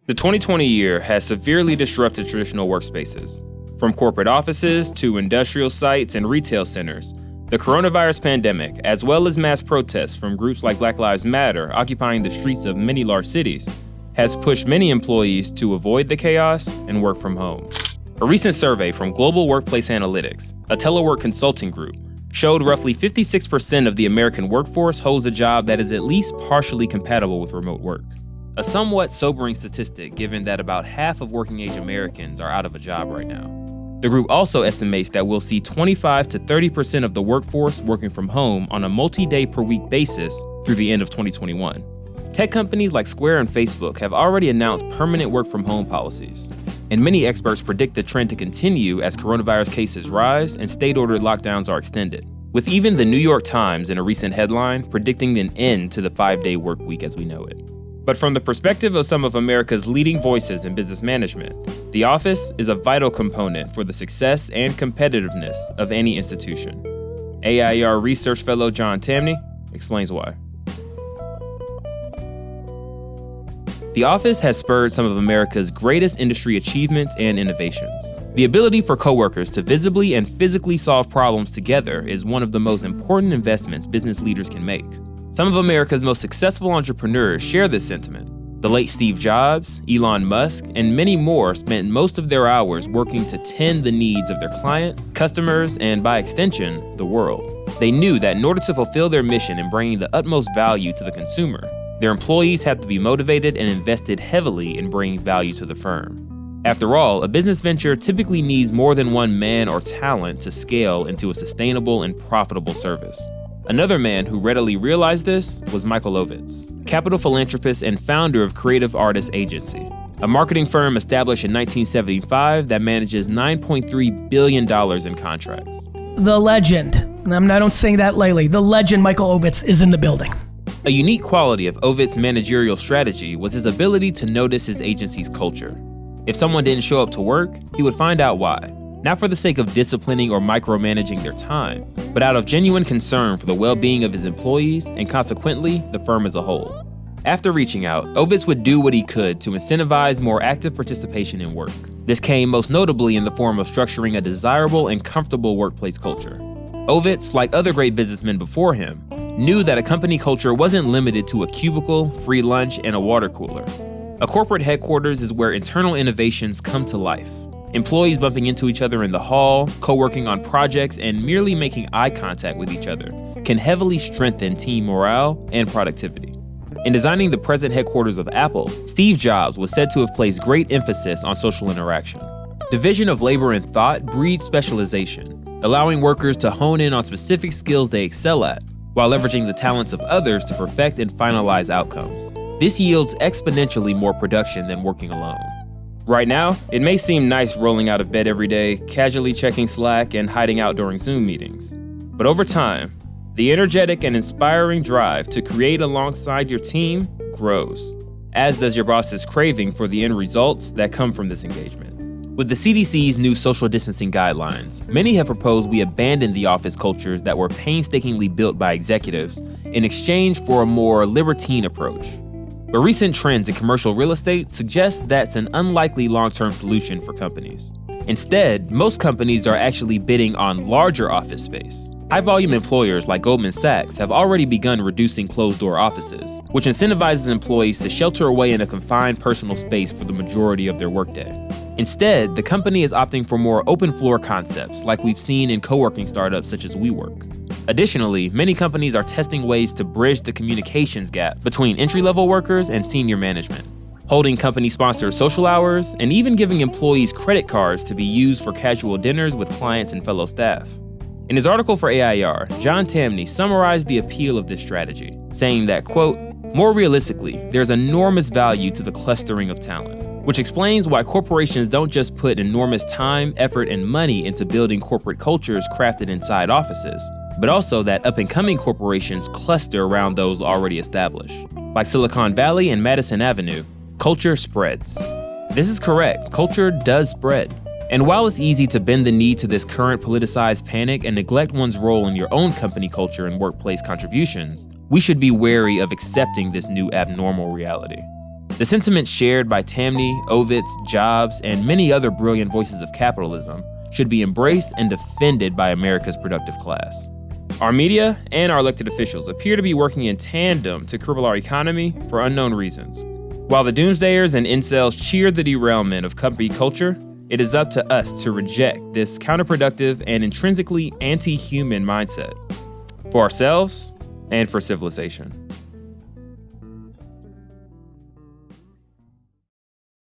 The 2020 year has severely disrupted traditional workspaces. From corporate offices to industrial sites and retail centers, the coronavirus pandemic, as well as mass protests from groups like Black Lives Matter occupying the streets of many large cities, has pushed many employees to avoid the chaos and work from home. A recent survey from Global Workplace Analytics, a telework consulting group, showed roughly 56% of the American workforce holds a job that is at least partially compatible with remote work. A somewhat sobering statistic given that about half of working-age Americans are out of a job right now. The group also estimates that we'll see 25 to 30% of the workforce working from home on a multi-day per week basis through the end of 2021. Tech companies like Square and Facebook have already announced permanent work from home policies, and many experts predict the trend to continue as coronavirus cases rise and state-ordered lockdowns are extended, with even the New York Times in a recent headline predicting an end to the 5-day work week as we know it. But from the perspective of some of America's leading voices in business management, the office is a vital component for the success and competitiveness of any institution. AIER research fellow John Tamny explains why. The office has spurred some of America's greatest industry achievements and innovations. The ability for coworkers to visibly and physically solve problems together is one of the most important investments business leaders can make. Some of America's most successful entrepreneurs share this sentiment. The late Steve Jobs, Elon Musk, and many more spent most of their hours working to tend the needs of their clients, customers, and by extension, the world. They knew that in order to fulfill their mission in bringing the utmost value to the consumer, their employees had to be motivated and invested heavily in bringing value to the firm. After all, a business venture typically needs more than one man or talent to scale into a sustainable and profitable service. Another man who readily realized this was Michael Ovitz, capital philanthropist and founder of Creative Artists Agency, a marketing firm established in 1975 that manages $9.3 billion in contracts. The legend, and I'm not saying that lightly, the legend Michael Ovitz is in the building. A unique quality of Ovitz's managerial strategy was his ability to notice his agency's culture. If someone didn't show up to work, he would find out why. Not for the sake of disciplining or micromanaging their time, but out of genuine concern for the well-being of his employees and consequently, the firm as a whole. After reaching out, Ovitz would do what he could to incentivize more active participation in work. This came most notably in the form of structuring a desirable and comfortable workplace culture. Ovitz, like other great businessmen before him, knew that a company culture wasn't limited to a cubicle, free lunch, and a water cooler. A corporate headquarters is where internal innovations come to life. Employees bumping into each other in the hall, co-working on projects, and merely making eye contact with each other can heavily strengthen team morale and productivity. In designing the present headquarters of Apple, Steve Jobs was said to have placed great emphasis on social interaction. Division of labor and thought breeds specialization, allowing workers to hone in on specific skills they excel at, while leveraging the talents of others to perfect and finalize outcomes. This yields exponentially more production than working alone. Right now, it may seem nice rolling out of bed every day, casually checking Slack, and hiding out during Zoom meetings. But over time, the energetic and inspiring drive to create alongside your team grows, as does your boss's craving for the end results that come from this engagement. With the CDC's new social distancing guidelines, many have proposed we abandon the office cultures that were painstakingly built by executives in exchange for a more libertine approach. But recent trends in commercial real estate suggest that's an unlikely long-term solution for companies. Instead, most companies are actually bidding on larger office space. High-volume employers like Goldman Sachs have already begun reducing closed-door offices, which incentivizes employees to shelter away in a confined personal space for the majority of their workday. Instead, the company is opting for more open-floor concepts like we've seen in co-working startups such as WeWork. Additionally, many companies are testing ways to bridge the communications gap between entry-level workers and senior management, holding company-sponsored social hours, and even giving employees credit cards to be used for casual dinners with clients and fellow staff. In his article for AIER, John Tamny summarized the appeal of this strategy, saying that, quote, "More realistically, there's enormous value to the clustering of talent, which explains why corporations don't just put enormous time, effort, and money into building corporate cultures crafted inside offices, but also that up-and-coming corporations cluster around those already established. Like Silicon Valley and Madison Avenue, culture spreads." This is correct, culture does spread. And while it's easy to bend the knee to this current politicized panic and neglect one's role in your own company culture and workplace contributions, we should be wary of accepting this new abnormal reality. The sentiment shared by Tamny, Ovitz, Jobs, and many other brilliant voices of capitalism should be embraced and defended by America's productive class. Our media and our elected officials appear to be working in tandem to cripple our economy for unknown reasons. While the doomsdayers and incels cheer the derailment of company culture, it is up to us to reject this counterproductive and intrinsically anti-human mindset for ourselves and for civilization.